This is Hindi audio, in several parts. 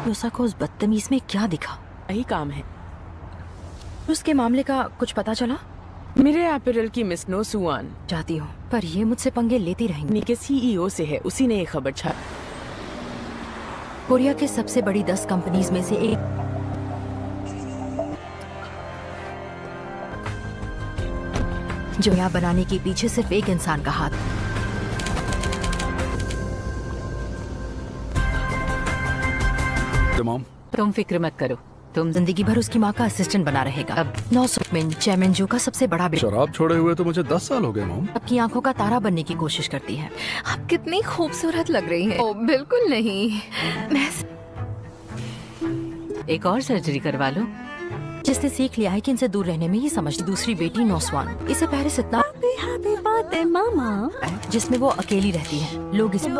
योसा को उस बदतमीज में क्या दिखा? यही काम है। उसके मामले का कुछ पता चला? मेरे अपैरल की मिस नो सुआन चाहती हूँ, पर ये मुझसे पंगे लेती रहेंगी। के सीईओ से है, उसी ने ये खबर छापी। कोरिया के सबसे बड़ी 10 कंपनीज में से एक। जो यहाँ बनाने के पीछे सिर्फ एक इंसान का हाथ। तुम फिक्र मत करो, तुम जिंदगी भर उसकी माँ का असिस्टेंट बना रहेगा। अब 900 में चेयरमैन जो का सबसे बड़ा बेटा। शराब छोड़े हुए तो मुझे 10 साल हो गए मॉम। आपकी आंखों का तारा बनने की कोशिश करती है। आप कितनी खूबसूरत लग रही हैं। ओ, बिल्कुल नहीं। मैं एक और सर्जरी करवा लो। जिसने सीख लिया है कि इनसे दूर रहने में ही समझती। दूसरी बेटी नौसवान, इसे पेरिस इतना बात है मामा, जिसमें वो अकेली रहती है। लोग इसे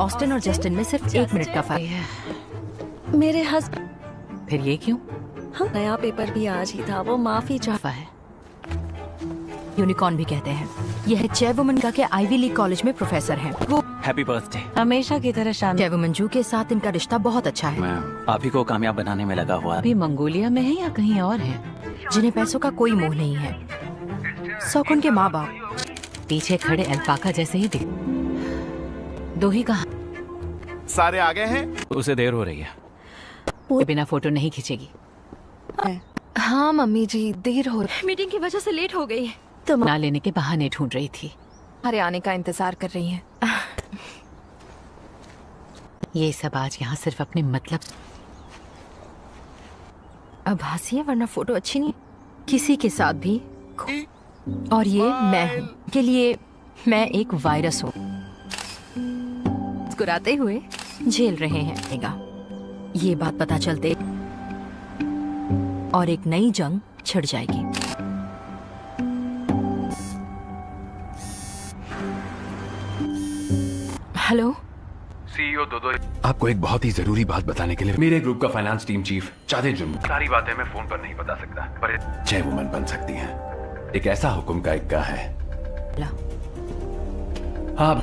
ऑस्टिन और जस्टिन में सिर्फ 1 मिनट का फर्क है। मेरे हस्बैंड। फिर ये क्यों? हाँ, नया पेपर भी आज ही था। वो माफी चाहता है। यूनिकॉर्न भी कहते हैं। यह चेयरवुमन का के आईवी लीग कॉलेज में प्रोफेसर हैं। वो हैप्पी बर्थडे। हमेशा की तरह शानदार। चेयरवुमन जू के साथ इनका रिश्ता बहुत अच्छा है। मैं आप ही को कामयाब बनाने में लगा हुआ। अभी मंगोलिया में है या कहीं और है? जिन्हें पैसों का कोई मोह नहीं है। सौकुन के माँ बाप पीछे खड़े अल्पाका जैसे ही दिख। दो ही कहा। सारे आ गए हैं? उसे देर हो रही है। बिना फोटो नहीं खींचेगी। हाँ मम्मी जी, देर हो रही। मीटिंग की वजह से लेट हो गई। तुम ना लेने के बहाने ढूंढ रही थी। हमारे आने का इंतजार कर रही हैं। ये सब आज यहाँ सिर्फ अपने मतलब। अब हंसिए वरना फोटो अच्छी नहीं। किसी के साथ भी। और ये मैं हूँ के लिए मैं एक वायरस हूँ। मुस्कुराते हुए झेल रहे हैं। ये बात पता चलते और एक नई जंग छिड़ जाएगी। हेलो सीईओ दोदो, आपको एक बहुत ही जरूरी बात बताने के लिए मेरे ग्रुप का फाइनेंस टीम चीफ चादे जुम्मू। सारी बातें मैं फोन पर नहीं बता सकता, पर चेयरवुमन बन सकती हैं। एक ऐसा हुक्म का इक्का है। आप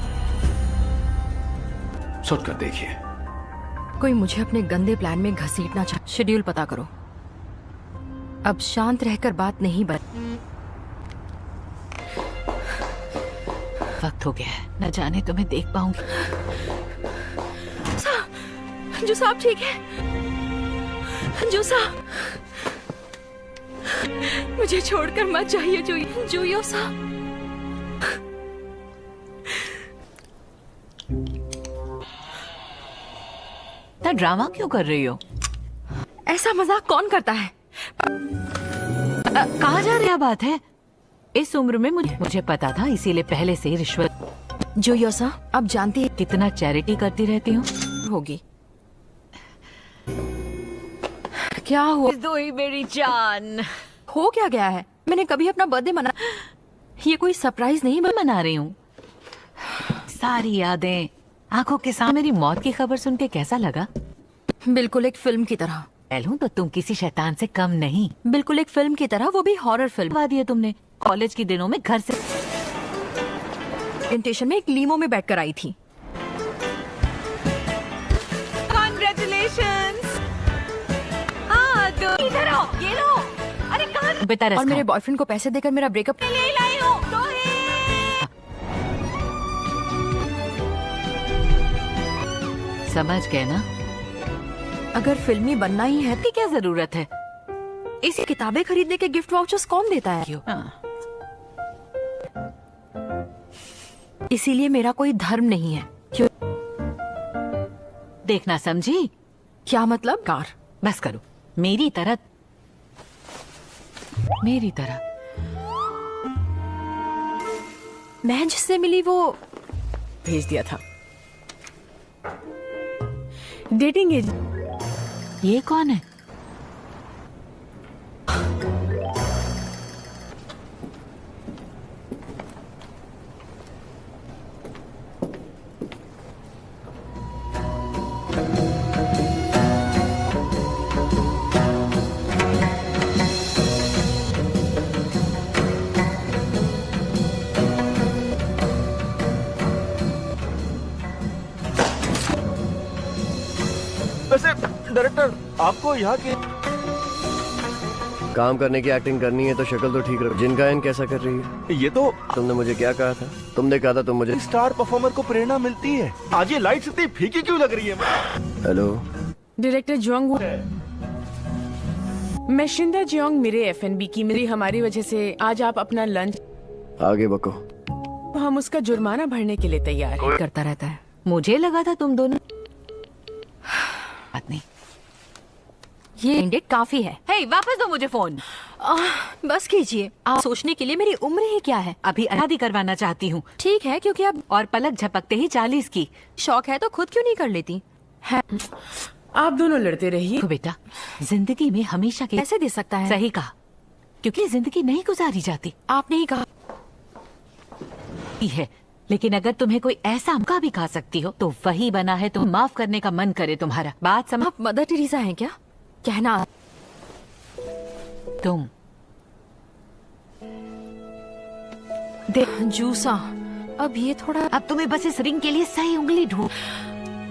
सोच कर देखिए। कोई मुझे अपने गंदे प्लान में घसीटना चाहे। शेड्यूल पता करो। अब शांत रहकर बात नहीं वक्त हो गया है। न जाने तुम्हें देख पाऊंगी। जो साहब ठीक है? जो साहब मुझे छोड़कर मत जाइए। जो साहब। ड्रामा क्यों कर रही हो? ऐसा मजाक कौन करता है? कहाँ जा रही बात है? इस उम्र में मुझे पता था, इसीलिए पहले से ही रिश्वत। जो योसा, अब जानती है कितना चैरिटी करती रहती हूँ। होगी। क्या हुआ? दो ही मेरी जान। हो क्या गया है? मैंने कभी अपना बर्थडे मना। ये कोई सरप्राइज नहीं। मैं मना रही हूँ। सारी यादें आंखों के सामने। मेरी मौत की खबर सुन के कैसा लगा? बिल्कुल एक फिल्म की तरह। हूँ तो तुम किसी शैतान से कम नहीं। बिल्कुल एक फिल्म की तरह, वो भी हॉरर फिल्म। करवा दिया तुमने। कॉलेज के दिनों में घर से प्रेजेंटेशन में एक लीमो में बैठकर आई थी। Congratulations! इधर आओ, ये लो। अरे कहाँ? और मेरे बॉयफ्रेंड को पैसे देकर मेरा ब्रेकअप ले लाई हूँ। समझ गए ना? अगर फिल्मी बनना ही है तो क्या जरूरत है? इस किताबें खरीदने के गिफ्ट वाउचर्स कौन देता है? क्यों? इसीलिए मेरा कोई धर्म नहीं है। क्यों? देखना समझी? क्या मतलब? कार। बस करो। मेरी तरह मैं जिससे मिली वो भेज दिया था। Dating age. ये कौन है? आपको यहाँ के काम करने की एक्टिंग करनी है तो शक्ल तो ठीक रखो। जिनगायन कैसा कर रही है? ये तो तुमने मुझे क्या कहा था? तुमने कहा था तुम मुझे स्टार परफॉर्मर को प्रेरणा मिलती है। आज ये लाइट्स इतनी फीकी क्यों लग रही है? हेलो, डायरेक्टर जोंग, मैं शिंदा जोंग, मेरे एफएनबी की मेरी हमारी वजह से आज आप अपना लंच आगे बको। हम उसका जुर्माना भरने के लिए तैयार हैं। करता रहता है। मुझे लगा था तुम दोनों बात नहीं। ये इंडेट काफी है। हे, वापस दो मुझे फोन। बस कीजिए, आप सोचने के लिए मेरी उम्र ही क्या है? अभी शादी करवाना चाहती हूँ ठीक है, क्योंकि अब और पलक झपकते ही 40 की। शौक है तो खुद क्यों नहीं कर लेती? है आप दोनों लड़ते रहिए। देखो बेटा, जिंदगी में हमेशा के कैसे दे सकता है? सही कहा, क्योंकि जिंदगी नहीं गुजारी जाती। आपने ही कहा है, लेकिन अगर तुम्हें कोई ऐसा मौका भी खा सकती हो तो वही बना है तुम माफ करने का मन करे तुम्हारा। बात समझ? आप मदर टेरेसा हैं क्या? कहना तुम दे जूसा। अब ये थोड़ा अब तुम्हें बस इस रिंग के लिए सही उंगली ढूंढ,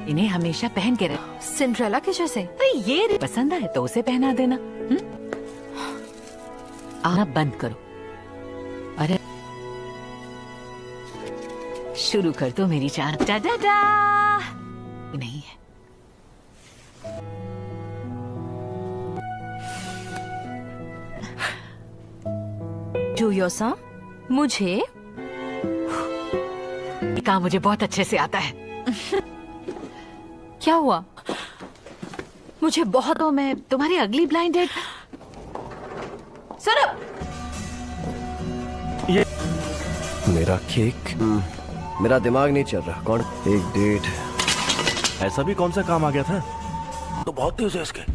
इन्हें हमेशा पहन के रख। सिंड्रेला के जैसे। अरे ये रिंग पसंद आए तो उसे पहना देना। आना बंद करो। अरे शुरू कर दो मेरी जान। डा डा डा। नहीं है। जूयोसा, मुझे ये काम मुझे बहुत अच्छे से आता है। क्या हुआ? मुझे बहुत तो मैं तुम्हारी अगली ब्लाइंड डेट। सुनो, मेरा केक, मेरा दिमाग नहीं चल रहा। कौन? एक डेट। ऐसा भी कौन सा काम आ गया था? तो बहुत तेज है इसके।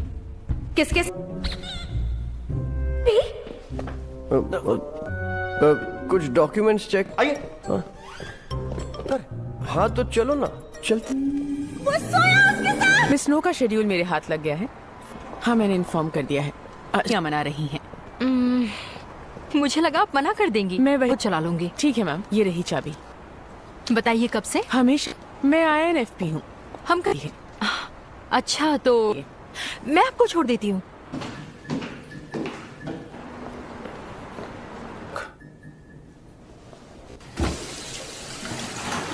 किसके कुछ डॉक्यूमेंट्स चेक। आइए। हाँ तो चलो ना, चलते। मिस नो का शेड्यूल मेरे हाथ लग गया है। हाँ, मैंने इन्फॉर्म कर दिया है। क्या मना रही हैं? मुझे लगा आप मना कर देंगी। मैं वही वो चला लूंगी। ठीक है मैम, ये रही चाबी। बताइए कब से? हमेशा मैं INFP हूँ। हम कर अच्छा, तो मैं आपको छोड़ देती हूँ।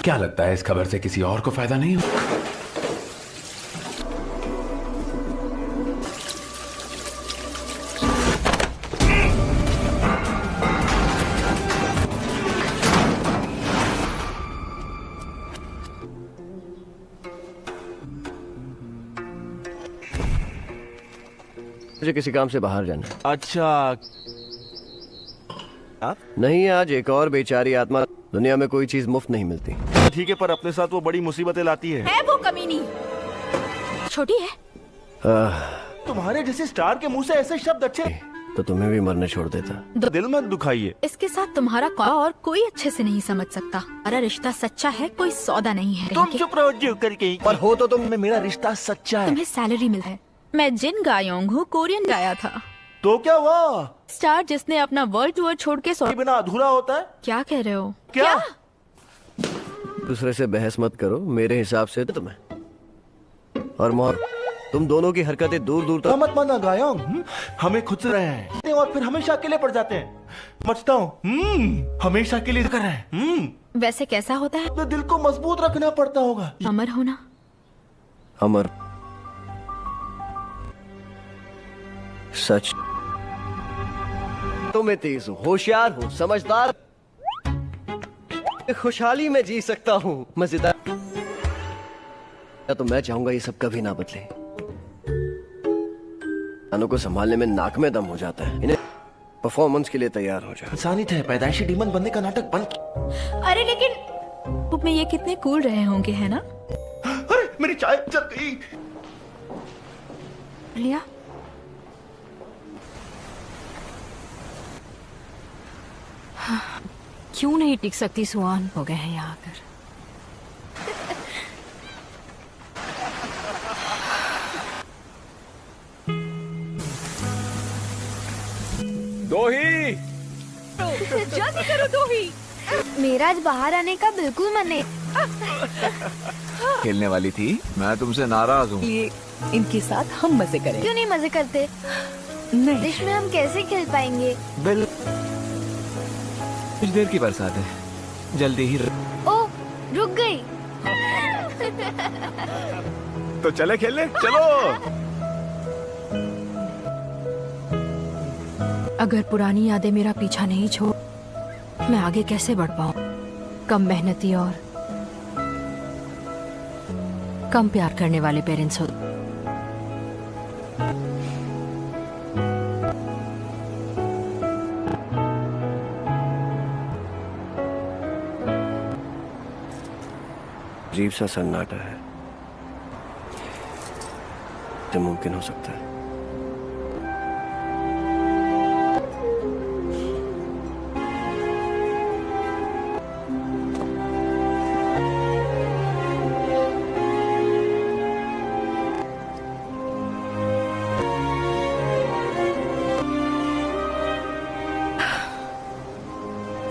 क्या लगता है इस खबर से किसी और को फायदा नहीं हो? मुझे किसी काम से बाहर जाना है। अच्छा। आप? नहीं, आज एक और बेचारी आत्मा। दुनिया में कोई चीज मुफ्त नहीं मिलती। ठीक है, पर अपने साथ वो बड़ी मुसीबतें लाती है। वो कमीनी छोटी है। तुम्हारे जैसे स्टार के मुंह से ऐसे शब्द अच्छे तो तुम्हें भी मरने छोड़ देता। दिल मत दुखाइए। इसके साथ तुम्हारा और कोई अच्छे से नहीं समझ सकता। हमारा रिश्ता सच्चा है, कोई सौदा नहीं है। तुम चुप रहो जो करके। पर हो तो तुम। मेरा रिश्ता सच्चा है। तुम्हें सैलरी मिलता है। मैं जिन गायोंग हूँ, कोरियन गाया था। तो क्या हुआ? स्टार जिसने अपना वर्ल्ड टूर छोड़ के बिना अधूरा होता है। क्या कह रहे हो? क्या? दूसरे से बहस मत करो। मेरे हिसाब से तुम्हें और मोहर, तुम दोनों की हरकतें दूर दूर तक। मत माना गायोंग। हमें खुद से रहे हैं और फिर हमेशा अकेले पड़ जाते हैं। समझता हूँ। हमेशा अकेले कर रहे हैं। वैसे कैसा होता है? अपने दिल को मजबूत रखना पड़ता होगा। अमर होना। अमर सच। तो मैं तेज हूँ, होशियार हूँ, समझदार, खुशहाली में जी सकता हूँ, मजेदार। तो मैं चाहूंगा ये सब कभी ना बदले। इंसानों को संभालने में नाक में दम हो जाता है। इन्हें परफॉर्मेंस के लिए तैयार हो जाए। इंसानियत है, पैदाइशी डीमन बनने का नाटक बंद। अरे लेकिन में ये कितने कूल रहे होंगे, है ना? अरे मेरी चाय जल गई। लिया क्यों नहीं टिक सकती? सुहान हो गए हैं यहाँ आकर। दोही, जल्दी करो दोही। मेरा आज बाहर आने का बिल्कुल मन नहीं। खेलने वाली थी, मैं तुमसे नाराज हूँ। ये इनके साथ हम मजे करें। क्यों नहीं मजे करते? नहीं, इसमें हम कैसे खेल पाएंगे? बिल कुछ देर की बरसात है, जल्दी ही ओ, रुक गई। तो चले खेलने, चलो। अगर पुरानी यादें मेरा पीछा नहीं छोड़, मैं आगे कैसे बढ़ पाऊं? कम मेहनती और कम प्यार करने वाले पेरेंट्स हो। अजीब सा सन्नाटा है, जो मुमकिन हो सकता है।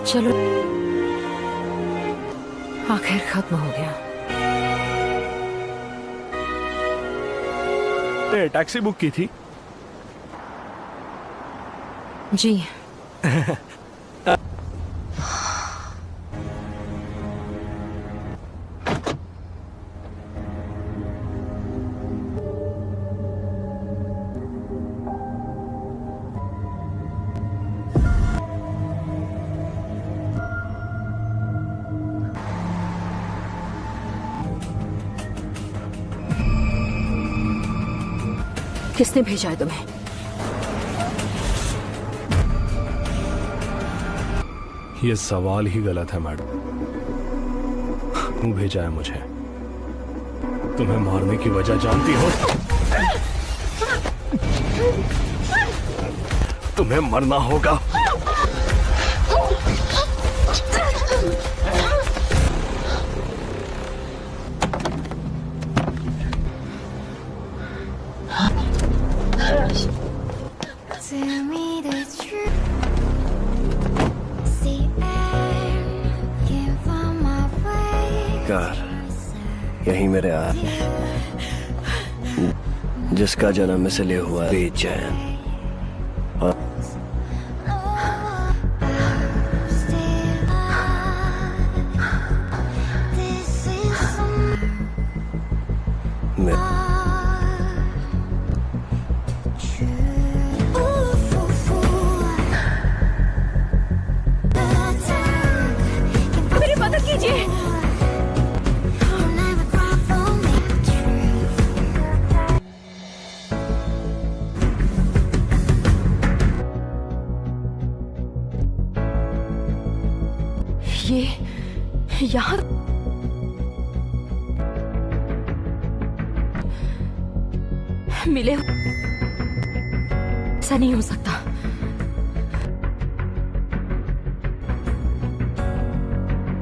चलो, आखिर खत्म हो गया। टैक्सी बुक की थी जी। किसने भेजा है तुम्हें? ये सवाल ही गलत है मैडम। क्यों भेजा है मुझे? तुम्हें मारने की वजह जानती हो? तुम्हें मरना होगा। यही मेरे जिसका जन्म इसलिए हुआ बेचैन और मेरी मदद कीजिए। ये यहाँ मिले, ऐसा नहीं हो सकता।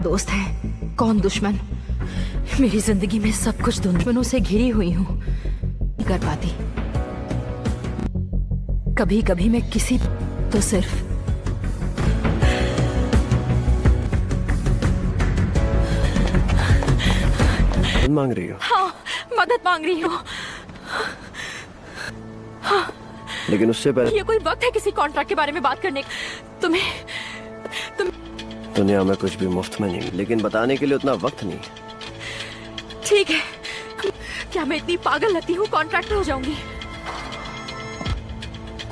दोस्त है, कौन दुश्मन? मेरी जिंदगी में सब कुछ दुश्मनों से घिरी हुई हूँ, नहीं कर पाती। कभी कभी मैं किसी तो सिर्फ मांग रही हो? हाँ, मदद मांग रही हूँ। हाँ, लेकिन उससे पहले ये कोई वक्त है किसी कॉन्ट्रैक्ट के बारे में बात करने का? तुम दुनिया में कुछ भी मुफ्त में नहीं, लेकिन बताने के लिए उतना वक्त नहीं। ठीक है, क्या मैं इतनी पागल लगती हूँ कॉन्ट्रैक्ट हो जाऊंगी?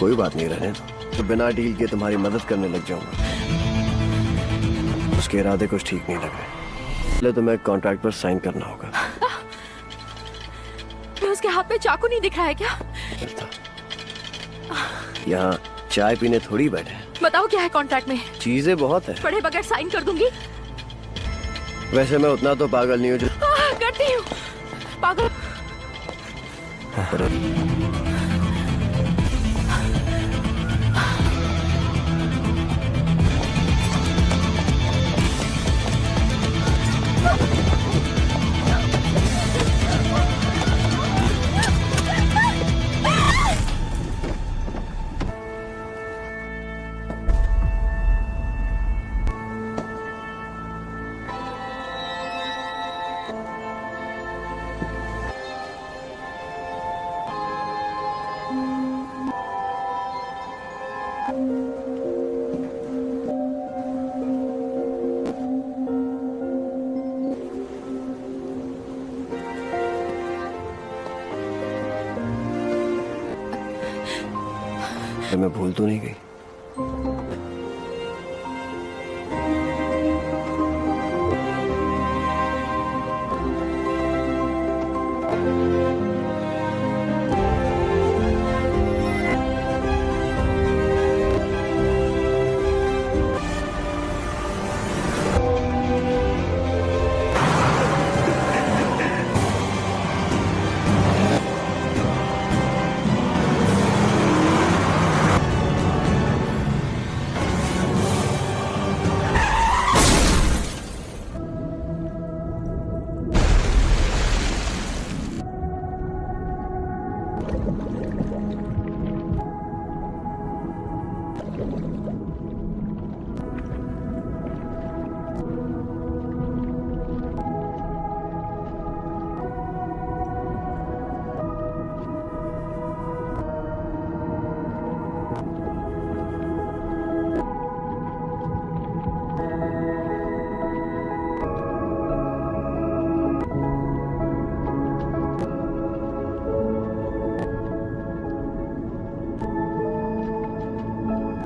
कोई बात नहीं, रहने दो। तो बिना डील के तुम्हारी मदद करने लग जाऊंगा। उसके इरादे कुछ ठीक नहीं लग रहे। पहले तुम्हें कॉन्ट्रैक्ट पर साइन करना होगा। उसके हाथ में चाकू नहीं दिख रहा है क्या? यहाँ चाय पीने थोड़ी बैठे। बताओ क्या है कॉन्ट्रैक्ट में? चीजें बहुत है। पढ़े बगैर साइन कर दूंगी। वैसे मैं उतना तो पागल नहीं हूँ जो करती हूँ। पागल मैं भूल तो नहीं गई?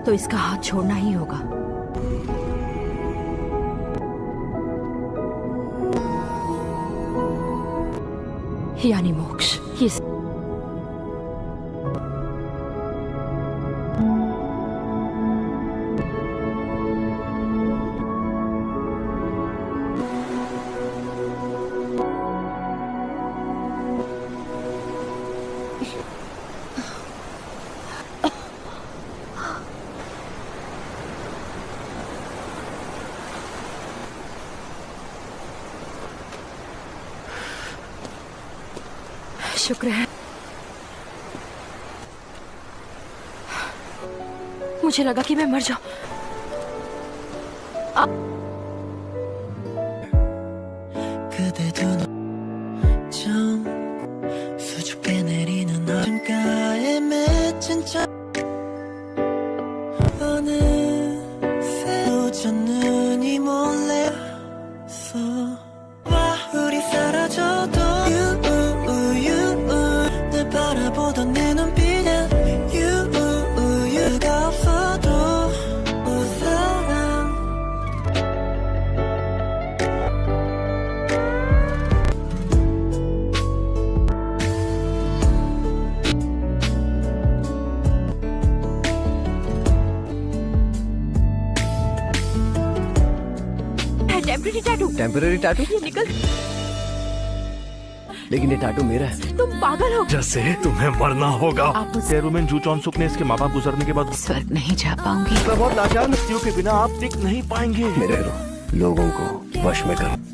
तो इसका हाथ छोड़ना ही होगा। यानी मोक्ष। ये शुक्र है। मुझे लगा कि मैं मर जाऊं। Temporary tattoo? ये निकल। लेकिन ये टैटू मेरा है। तुम पागल हो। जैसे तुम्हें मरना होगा। आप चेयरमैन जू चौनसुक ने इसके माँ बाप गुजरने के बाद स्वर्ग नहीं जा पाऊंगी। मैं बहुत लाचार, के बिना आप टिक नहीं पाएंगे। मेरे लोगों को वश में करो।